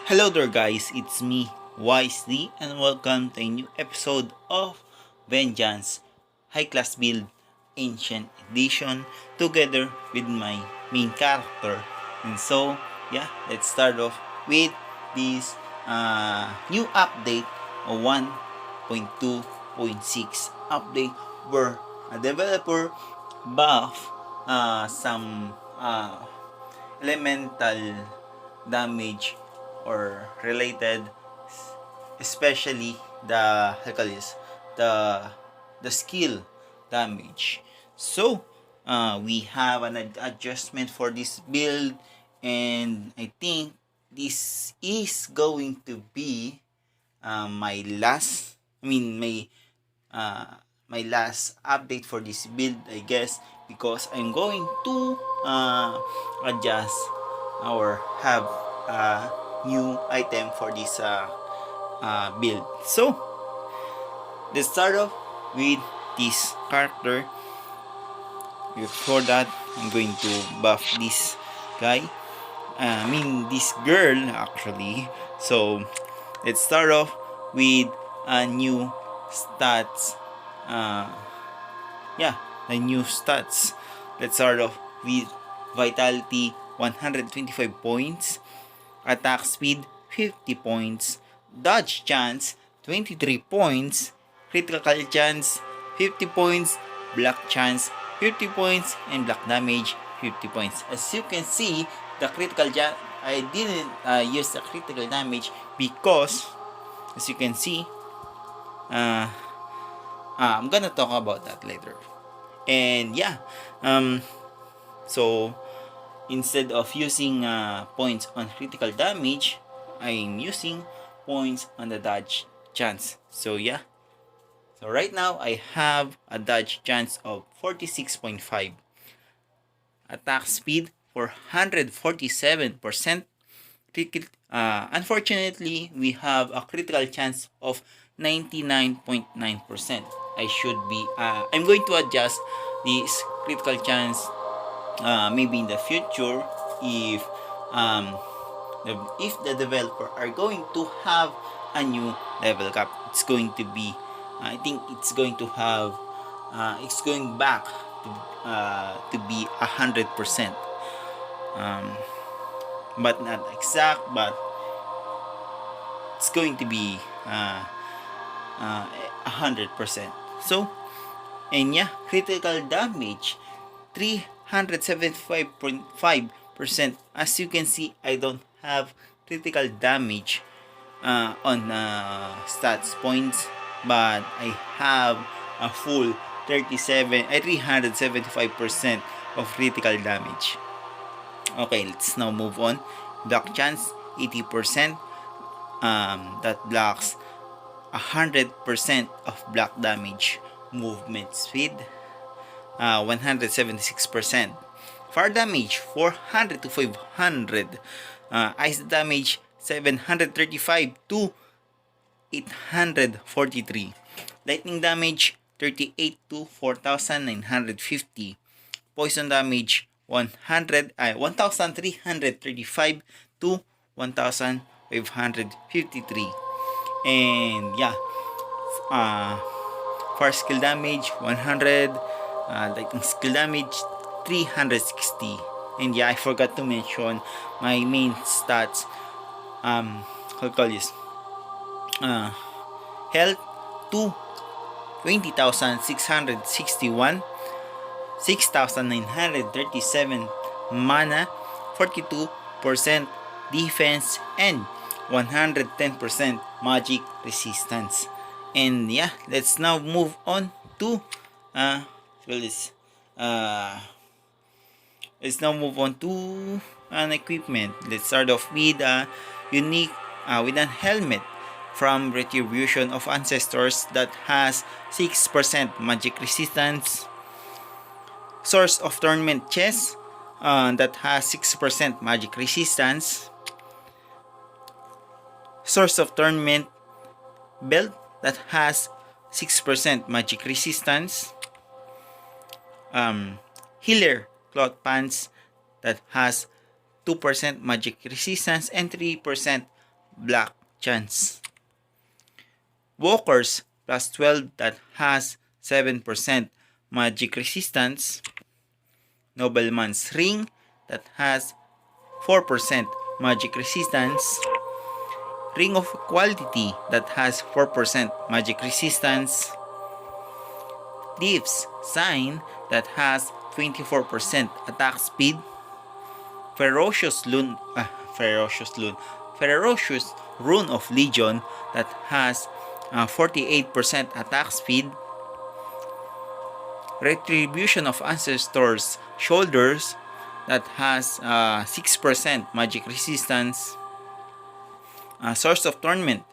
Hello there guys, it's me, Wisely, and welcome to a new episode of Vengeance High Class Build Ancient Edition together with my main character. And so, let's start off with this new update of 1.2.6 update where a developer buff some elemental damage or related, especially the the skill damage. So we have an adjustment for this build, and I think this is going to be my last my last update for this build, I guess, because I'm going to adjust or have a new item for this build. So let's start off with this character. Before that, I'm going to buff this guy. This girl actually. So let's start off with a new stats. The new stats. Let's start off with vitality 125 points, attack speed 50 points, dodge chance 23 points, critical chance 50 points, block chance 50 points, and block damage 50 points. As you can see, the critical I didn't use the critical damage because, as you can see, I'm gonna talk about that later. And so instead of using points on critical damage, I'm using points on the dodge chance. So right now I have a dodge chance of 46.5, attack speed 447%. Unfortunately, we have a critical chance of 99.9%. I'm going to adjust this critical chance maybe in the future if the developer are going to have a new level cap. It's going to be, I think it's going to have it's going back to be 100%, but not exact, but it's going to be 100%. So, and critical damage 375.5%. As you can see, I don't have critical damage on stats points, but I have a full 375% of critical damage. Okay, let's now move on. Block chance 80%. That blocks 100% of block damage. Movement speed 176%. Fire damage 400 to 500. Ice damage 735 to 843. Lightning damage 38 to 4,950. Poison damage 1,335 to 1,553. And for skill damage 100, lightning skill damage 360. And I forgot to mention my main stats. Health to 20,661, 6,937 mana, 42% defense, and 110% magic resistance. And let's now move on to let's now move on to an equipment. Let's start off with a unique with a helmet from Retribution of Ancestors that has 6% magic resistance. Source of Torment chest that has 6% magic resistance. Source of Torment belt that has 6% magic resistance. Healer cloth pants that has 2% magic resistance and 3% black chance. Walkers plus 12 that has 7% magic resistance. Nobleman's ring that has 4% magic resistance. Ring of Equality that has 4% magic resistance. Thief's Sign that has 24% attack speed. Ferocious Rune of Legion that has 48% attack speed. Retribution of Ancestors Shoulders that has 6% magic resistance. Source of Torment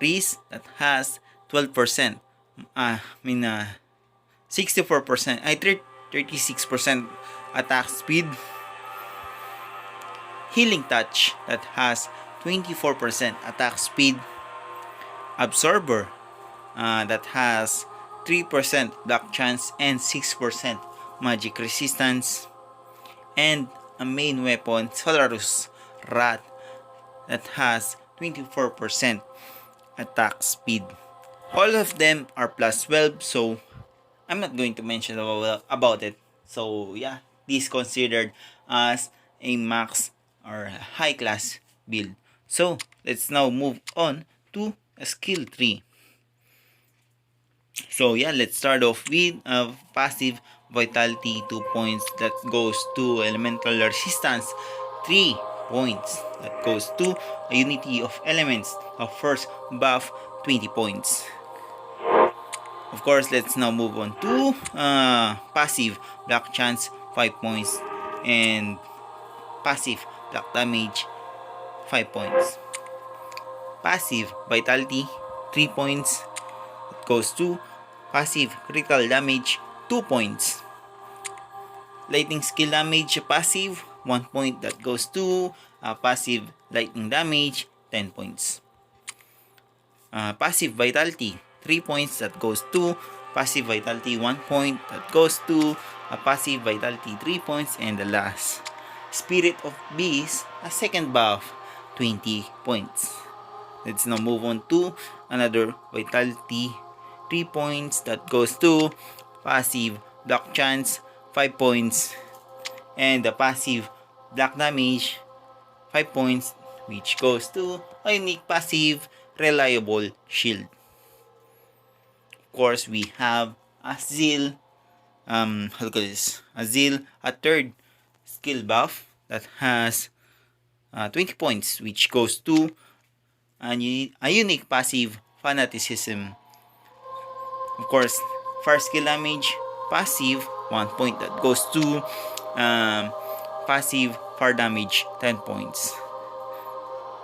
Reese that has 12%. 64%. 36% attack speed. Healing Touch that has 24% attack speed. Absorber that has 3% black chance and 6% magic resistance. And a main weapon, Solarus Rat, that has 24% attack speed. All of them are plus 12, so I'm not going to mention about it. So yeah, this is considered as a max or high class build. So let's now move on to a skill tree. So yeah, let's start off with a passive vitality 2 points that goes to elemental resistance 3 points that goes to a unity of elements of first buff 20 points. Of course, let's now move on to passive black chance 5 points and passive black damage 5 points. Passive vitality 3 points that goes to passive critical damage 2 points. Lightning skill damage passive 1 point that goes to passive lightning damage 10 points. Passive vitality 3 points that goes to passive vitality 1 point that goes to passive vitality 3 points. And the last, Spirit of Beast, a second buff 20 points. Let's now move on to another vitality 3 points that goes to passive black chance 5 points and the passive black damage 5 points, which goes to a unique passive reliable shield. Of course, we have Azil, a third skill buff that has 20 points, which goes to a unique passive fanaticism. Of course, first skill damage passive 1 point that goes to passive fire damage 10 points.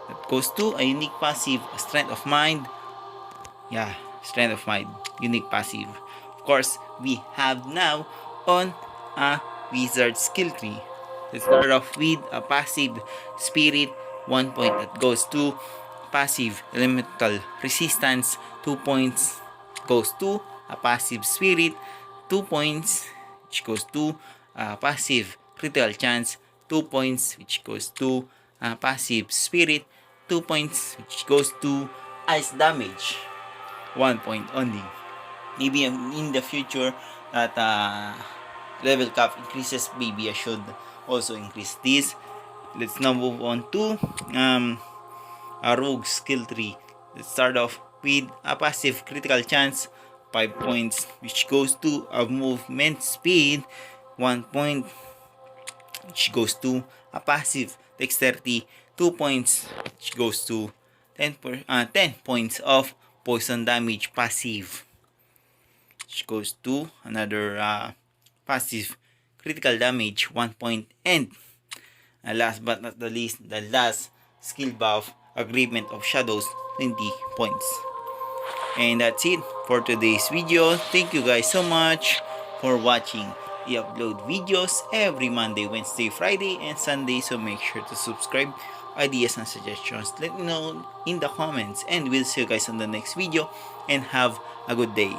That goes to a unique passive strength of mind. Yeah, strength of mind, unique passive. Of course, we have now on a wizard skill tree. Let's start off with a passive spirit 1 point that goes to passive elemental resistance 2 points goes to a passive spirit 2 points, which goes to passive critical chance 2 points, which goes to passive spirit 2 points, which goes to ice damage 1 point only. Maybe in the future that level cap increases, maybe I should also increase this. Let's now move on to a rogue skill tree. Let's start off with a passive critical chance 5 points, which goes to a movement speed 1 point, which goes to a passive dexterity 2 points, which goes to 10 points of poison damage passive, which goes to another passive critical damage 1 point. And last but not the least, the last skill buff, Agreement of Shadows 20 points. And that's it for today's video. Thank you guys so much for watching. We upload videos every Monday, Wednesday, Friday, and Sunday, so make sure to subscribe. Ideas and suggestions, let me know in the comments, and we'll see you guys on the next video, and have a good day.